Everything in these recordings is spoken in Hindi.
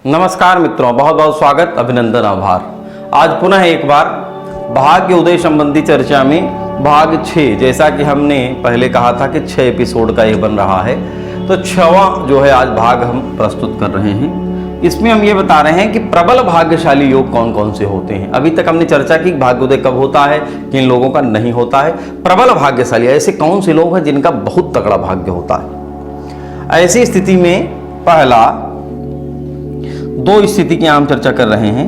नमस्कार मित्रों, बहुत बहुत स्वागत, अभिनंदन, आभार। आज पुनः एक बार भाग्य उदय संबंधी चर्चा में भाग 6, जैसा कि हमने पहले कहा था कि 6 एपिसोड का ये बन रहा है, तो 6वां जो है आज भाग हम प्रस्तुत कर रहे हैं। इसमें हम ये बता रहे हैं कि प्रबल भाग्यशाली योग कौन कौन से होते हैं। अभी तक हमने चर्चा की भाग्योदय कब होता है, किन लोगों का नहीं होता है। प्रबल भाग्यशाली ऐसे कौन से लोग हैं जिनका बहुत तगड़ा भाग्य होता है। ऐसी स्थिति में पहला 2 स्थिति की हम चर्चा कर रहे हैं।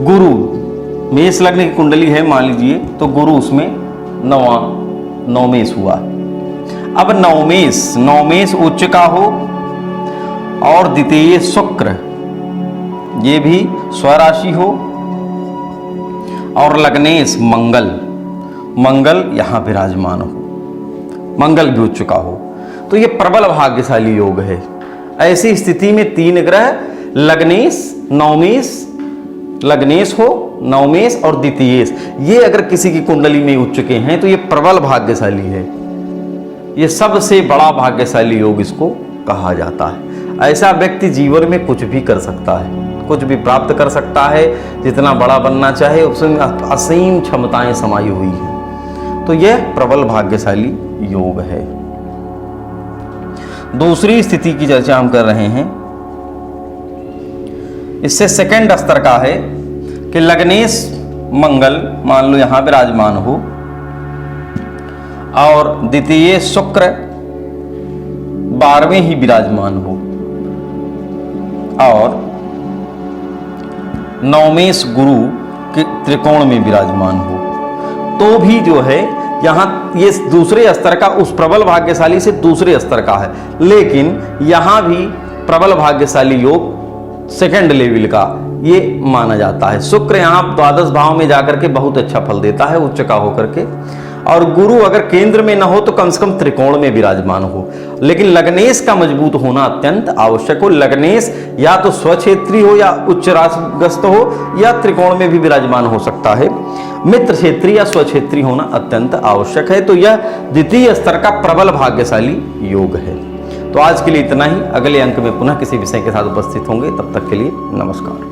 गुरु मेष लग्न की कुंडली है मान लीजिए, तो गुरु उसमें नवमेश हुआ। अब नवमेश उच्च का हो और द्वितीय शुक्र ये भी स्वराशि हो और लग्नेश मंगल यहां विराजमान हो, मंगल भी उच्च का हो, तो ये प्रबल भाग्यशाली योग है। ऐसी स्थिति में 3 ग्रह लग्नेश हो, नवमेश और द्वितीयेश, ये अगर किसी की कुंडली में उच्च के हैं तो ये प्रबल भाग्यशाली है। ये सबसे बड़ा भाग्यशाली योग इसको कहा जाता है। ऐसा व्यक्ति जीवन में कुछ भी कर सकता है, कुछ भी प्राप्त कर सकता है, जितना बड़ा बनना चाहे उसमें असीम क्षमताएं समाई हुई हैं। तो यह प्रबल भाग्यशाली योग है। दूसरी स्थिति की चर्चा हम कर रहे हैं। इससे सेकंड स्तर का है कि लग्नेश मंगल मान लो यहां विराजमान हो और द्वितीय शुक्र 12वें ही विराजमान हो और नवमेश गुरु के त्रिकोण में विराजमान हो, तो भी जो है यहां ये दूसरे स्तर का, उस प्रबल भाग्यशाली से दूसरे स्तर का है, लेकिन यहां भी प्रबल भाग्यशाली योग सेकंड लेवल का ये माना जाता है। शुक्र यहां द्वादश भाव में जाकर के बहुत अच्छा फल देता है उच्च का होकर के, और गुरु अगर केंद्र में न हो तो कम से कम त्रिकोण में विराजमान हो। लेकिन लग्नेश का मजबूत होना अत्यंत आवश्यक हो। लग्नेश या तो स्वक्षेत्री हो या उच्च राशिग्रस्त हो या त्रिकोण में भी विराजमान हो सकता है। मित्र क्षेत्री या स्वक्षेत्री होना अत्यंत आवश्यक है। तो यह द्वितीय स्तर का प्रबल भाग्यशाली योग है। तो आज के लिए इतना ही। अगले अंक में पुनः किसी विषय के साथ उपस्थित होंगे। तब तक के लिए नमस्कार।